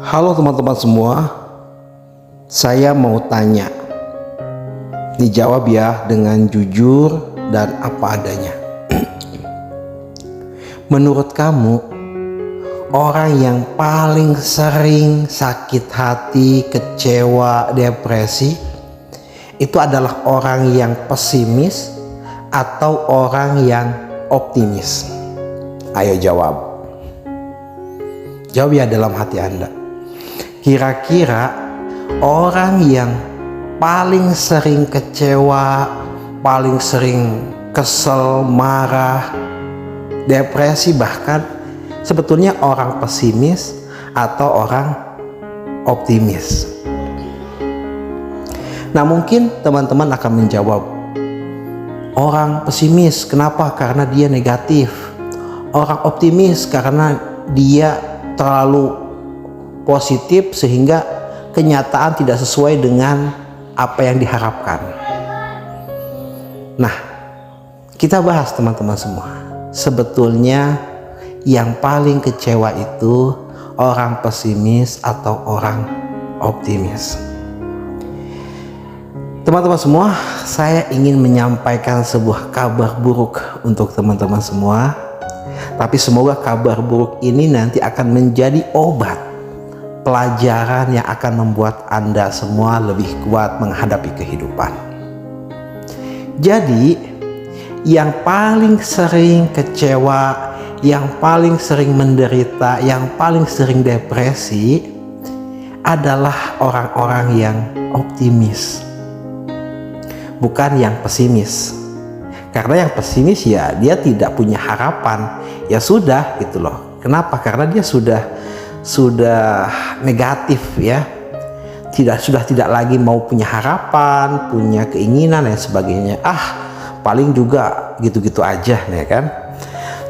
Halo teman-teman semua, saya mau tanya. Dijawab ya dengan jujur dan apa adanya. Menurut kamu, orang yang paling sering sakit hati, kecewa, depresi itu adalah orang yang pesimis atau orang yang optimis? Ayo jawab. Jawab ya dalam hati Anda. Kira-kira orang yang paling sering kecewa, paling sering kesel, marah, depresi, bahkan sebetulnya orang pesimis atau orang optimis? Nah, mungkin teman-teman akan menjawab, orang pesimis. Kenapa? Karena dia negatif. Orang optimis karena dia terlalu positif sehingga kenyataan tidak sesuai dengan apa yang diharapkan. Nah, kita bahas teman-teman semua. Sebetulnya yang paling kecewa itu orang pesimis atau orang optimis. Teman-teman semua, saya ingin menyampaikan sebuah kabar buruk untuk teman-teman semua. Tapi semoga kabar buruk ini nanti akan menjadi obat, pelajaran yang akan membuat Anda semua lebih kuat menghadapi kehidupan. Jadi, yang paling sering kecewa, yang paling sering menderita, yang paling sering depresi adalah orang-orang yang optimis, bukan yang pesimis. Karena yang pesimis ya dia tidak punya harapan, ya sudah gitu loh. Kenapa? Karena dia sudah negatif ya, sudah tidak lagi mau punya harapan, punya keinginan dan sebagainya. Paling juga gitu-gitu aja ya kan.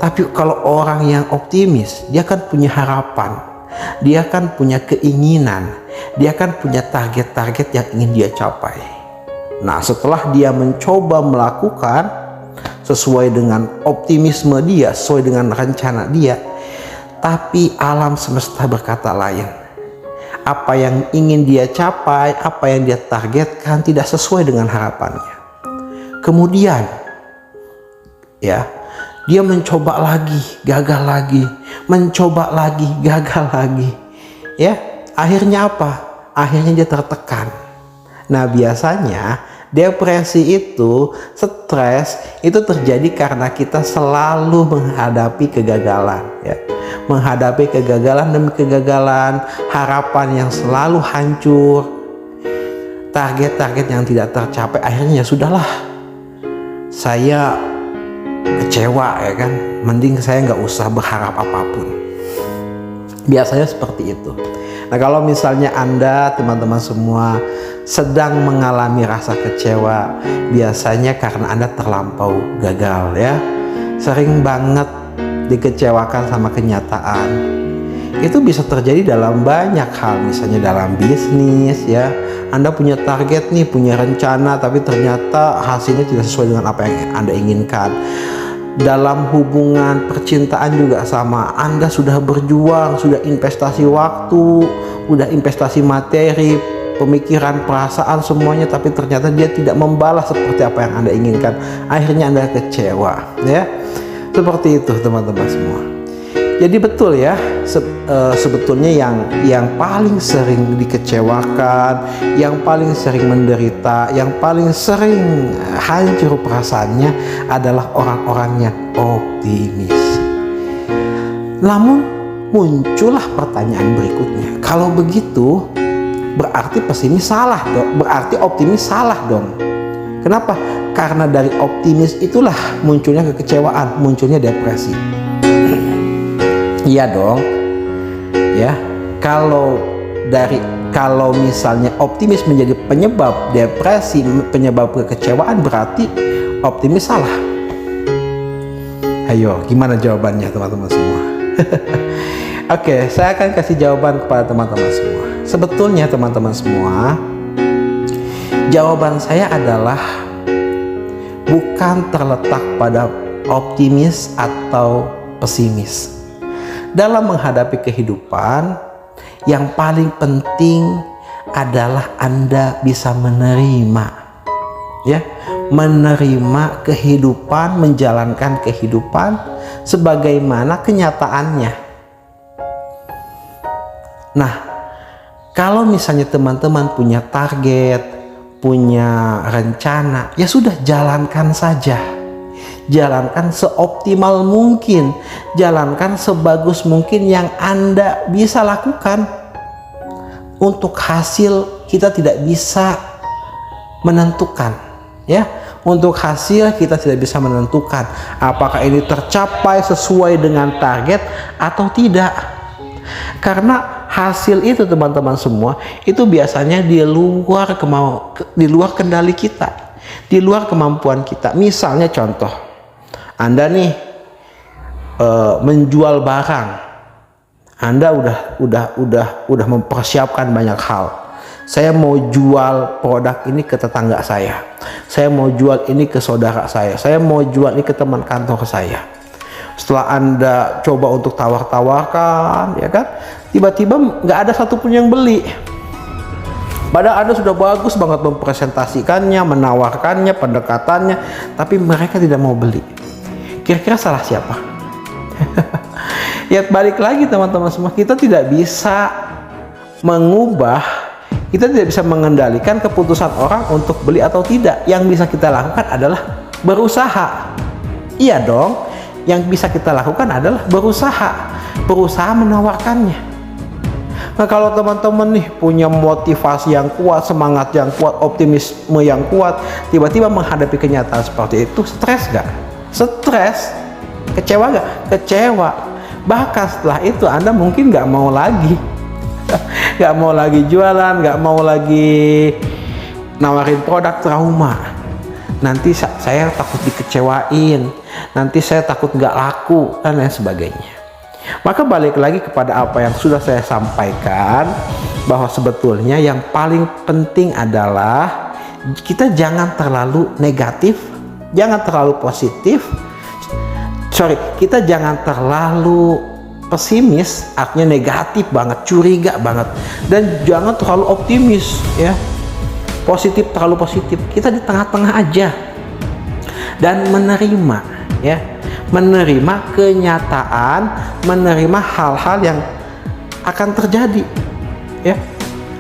Tapi kalau orang yang optimis, dia kan punya harapan, dia kan punya keinginan, dia kan punya target-target yang ingin dia capai. Nah, setelah dia mencoba melakukan sesuai dengan optimisme dia, sesuai dengan rencana dia, tapi alam semesta berkata lain. Apa yang ingin dia capai, apa yang dia targetkan tidak sesuai dengan harapannya. Kemudian ya, dia mencoba lagi, gagal lagi, mencoba lagi, gagal lagi. Ya, akhirnya apa? Akhirnya dia tertekan. Nah, biasanya depresi itu, stres itu terjadi karena kita selalu menghadapi kegagalan ya. Menghadapi kegagalan demi kegagalan, harapan yang selalu hancur, target-target yang tidak tercapai, akhirnya ya sudahlah, saya kecewa ya kan, mending saya nggak usah berharap apapun. Biasanya seperti itu. Nah, kalau misalnya Anda, teman-teman semua, sedang mengalami rasa kecewa, biasanya karena Anda terlampau gagal ya. Sering banget dikecewakan sama kenyataan. Itu bisa terjadi dalam banyak hal, misalnya dalam bisnis ya. Anda punya target nih, punya rencana, tapi ternyata hasilnya tidak sesuai dengan apa yang Anda inginkan. Dalam hubungan percintaan juga sama, Anda sudah berjuang, sudah investasi waktu, sudah investasi materi, pemikiran, perasaan, semuanya, tapi ternyata dia tidak membalas seperti apa yang Anda inginkan. Akhirnya Anda kecewa ya. Seperti itu teman-teman semua. Jadi betul ya, sebetulnya yang paling sering dikecewakan, yang paling sering menderita, yang paling sering hancur perasaannya adalah orang-orang yang optimis. Namun muncullah pertanyaan berikutnya. Kalau begitu berarti pesimis salah dong, berarti optimis salah dong. Kenapa? Karena dari optimis itulah munculnya kekecewaan, munculnya depresi. Iya dong. Ya, kalau misalnya optimis menjadi penyebab depresi, penyebab kekecewaan, berarti optimis salah. Ayo, gimana jawabannya teman-teman semua? Oke, saya akan kasih jawaban kepada teman-teman semua. Sebetulnya teman-teman semua, jawaban saya adalah bukan terletak pada optimis atau pesimis. Dalam menghadapi kehidupan, Yang paling penting adalah Anda bisa menerima, ya, menerima kehidupan, menjalankan kehidupan sebagaimana kenyataannya. Nah, kalau misalnya teman-teman punya target, punya rencana, ya sudah, jalankan saja. Jalankan seoptimal mungkin, jalankan sebagus mungkin yang Anda bisa lakukan. Untuk hasil kita tidak bisa menentukan, ya. Untuk hasil kita tidak bisa menentukan apakah ini tercapai sesuai dengan target atau tidak. Karena hasil itu, teman-teman semua, itu biasanya di luar kendali kita, di luar kemampuan kita. Misalnya contoh, Anda nih menjual barang, Anda udah mempersiapkan banyak hal. Saya mau jual produk ini ke tetangga saya mau jual ini ke saudara saya mau jual ini ke teman kantor saya. Setelah Anda coba untuk tawar-tawarkan, ya kan, tiba-tiba nggak ada satupun yang beli. Padahal Anda sudah bagus banget mempresentasikannya, menawarkannya, pendekatannya, tapi mereka tidak mau beli. Kira-kira salah siapa? Ya, balik lagi teman-teman semua, kita tidak bisa mengubah, kita tidak bisa mengendalikan keputusan orang untuk beli atau tidak. Yang bisa kita lakukan adalah berusaha. Iya dong, yang bisa kita lakukan adalah berusaha menawarkannya. Nah, kalau teman-teman nih punya motivasi yang kuat, semangat yang kuat, optimisme yang kuat, tiba-tiba menghadapi kenyataan seperti itu, stres nggak? Stres. Kecewa nggak? Kecewa. Bahkan setelah itu Anda mungkin nggak mau lagi nggak mau lagi jualan, nggak mau lagi nawarin produk, trauma. Nanti saya takut dikecewain, nanti saya takut nggak laku, dan lain sebagainya. Maka balik lagi kepada apa yang sudah saya sampaikan, bahwa sebetulnya yang paling penting adalah kita jangan terlalu negatif, jangan terlalu positif. Kita jangan terlalu pesimis, artinya negatif banget, curiga banget, dan jangan terlalu optimis, ya, positif, terlalu positif. Kita di tengah-tengah aja dan menerima, ya, menerima kenyataan, menerima hal-hal yang akan terjadi, ya.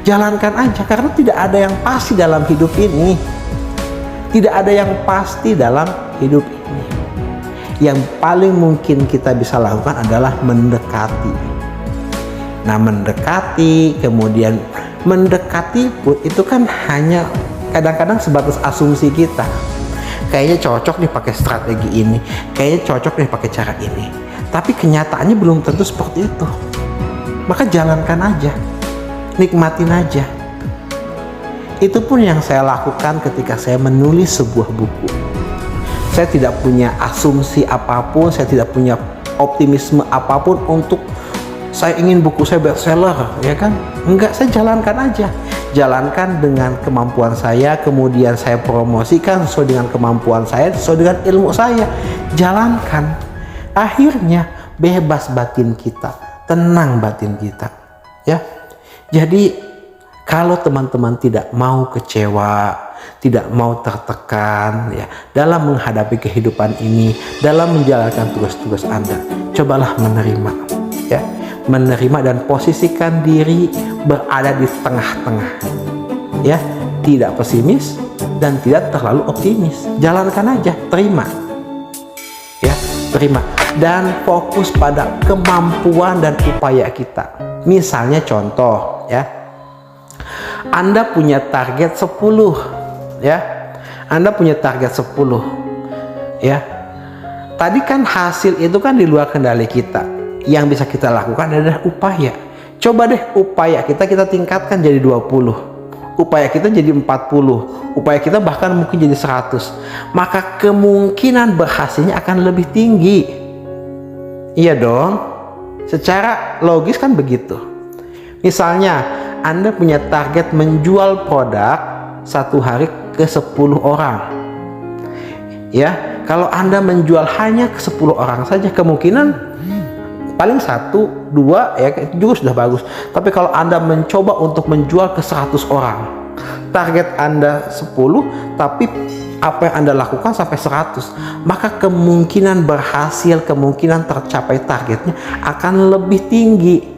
Jalankan aja, karena tidak ada yang pasti dalam hidup ini, tidak ada yang pasti dalam hidup ini. Yang paling mungkin kita bisa lakukan adalah mendekati. Nah, kemudian mendekati pun itu kan hanya kadang-kadang sebatas asumsi kita. Kayaknya cocok nih pakai strategi ini, kayaknya cocok nih pakai cara ini. Tapi kenyataannya belum tentu seperti itu. Maka jalankan aja, nikmatin aja. Itu pun yang saya lakukan ketika saya menulis sebuah buku. Saya tidak punya asumsi apapun, saya tidak punya optimisme apapun untuk saya ingin buku saya bestseller, ya kan? Enggak, saya jalankan aja. Jalankan dengan kemampuan saya, kemudian saya promosikan sesuai dengan kemampuan saya, sesuai dengan ilmu saya. Jalankan. Akhirnya bebas batin kita, tenang batin kita, ya. Jadi kalau teman-teman tidak mau kecewa, tidak mau tertekan, ya, dalam menghadapi kehidupan ini, dalam menjalankan tugas-tugas Anda, cobalah menerima, ya, menerima dan posisikan diri berada di tengah-tengah, ya, tidak pesimis dan tidak terlalu optimis. Jalankan aja, terima, ya, terima, dan fokus pada kemampuan dan upaya kita. Misalnya contoh, ya, Anda punya target 10, ya, Anda punya target 10, ya. Tadi kan hasil itu kan di luar kendali kita. Yang bisa kita lakukan adalah upaya. Coba deh upaya kita tingkatkan jadi 20, upaya kita jadi 40, upaya kita bahkan mungkin jadi 100. Maka kemungkinan berhasilnya akan lebih tinggi. Iya dong, secara logis kan begitu. Misalnya Anda punya target menjual produk satu hari ke 10 orang, ya. Kalau Anda menjual hanya ke 10 orang saja, kemungkinan paling 1, 2 ya, itu juga sudah bagus. Tapi kalau Anda mencoba untuk menjual ke 100 orang, target Anda 10, tapi apa yang Anda lakukan sampai 100, maka kemungkinan berhasil, kemungkinan tercapai targetnya akan lebih tinggi.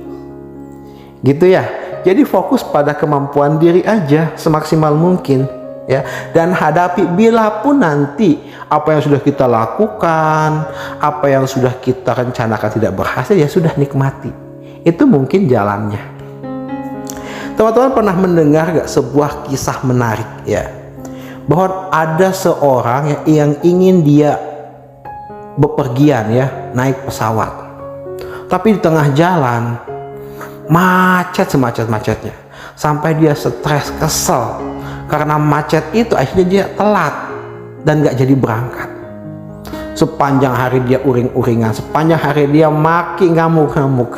Gitu ya. Jadi fokus pada kemampuan diri aja semaksimal mungkin ya, dan hadapi bila pun nanti apa yang sudah kita lakukan, apa yang sudah kita rencanakan tidak berhasil, ya sudah, nikmati. Itu mungkin jalannya. Teman-teman pernah mendengar gak sebuah kisah menarik ya, bahwa ada seorang yang ingin dia bepergian ya, naik pesawat, tapi di tengah jalan macet semacet-macetnya, sampai dia stres, kesel karena macet itu. Akhirnya dia telat dan gak jadi berangkat. Sepanjang hari dia uring-uringan, sepanjang hari dia maki, ngamuk-ngamuk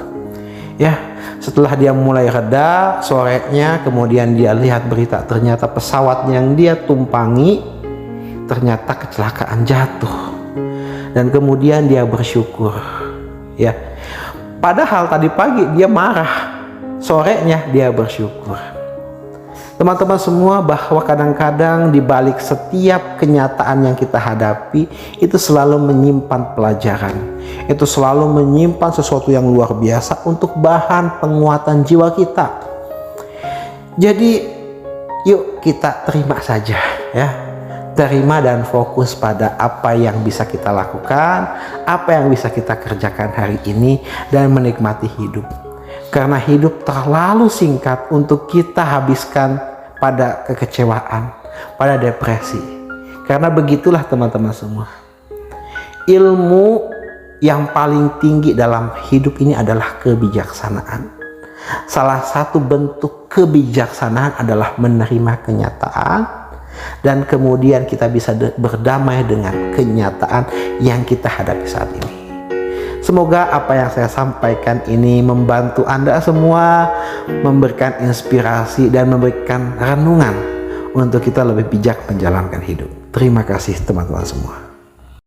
ya. Setelah dia mulai reda, sorenya kemudian dia lihat berita, ternyata pesawat yang dia tumpangi ternyata kecelakaan, jatuh. Dan kemudian dia bersyukur ya. Padahal tadi pagi dia marah, sorenya dia bersyukur. Teman-teman semua, bahwa kadang-kadang di balik setiap kenyataan yang kita hadapi itu selalu menyimpan pelajaran. Itu selalu menyimpan sesuatu yang luar biasa untuk bahan penguatan jiwa kita. Jadi yuk kita terima saja ya. Terima dan fokus pada apa yang bisa kita lakukan, apa yang bisa kita kerjakan hari ini, dan menikmati hidup. Karena hidup terlalu singkat untuk kita habiskan pada kekecewaan, pada depresi. Karena begitulah teman-teman semua. Ilmu yang paling tinggi dalam hidup ini adalah kebijaksanaan. Salah satu bentuk kebijaksanaan adalah menerima kenyataan, dan kemudian kita bisa berdamai dengan kenyataan yang kita hadapi saat ini. Semoga apa yang saya sampaikan ini membantu Anda semua, memberikan inspirasi dan memberikan renungan untuk kita lebih bijak menjalankan hidup. Terima kasih teman-teman semua.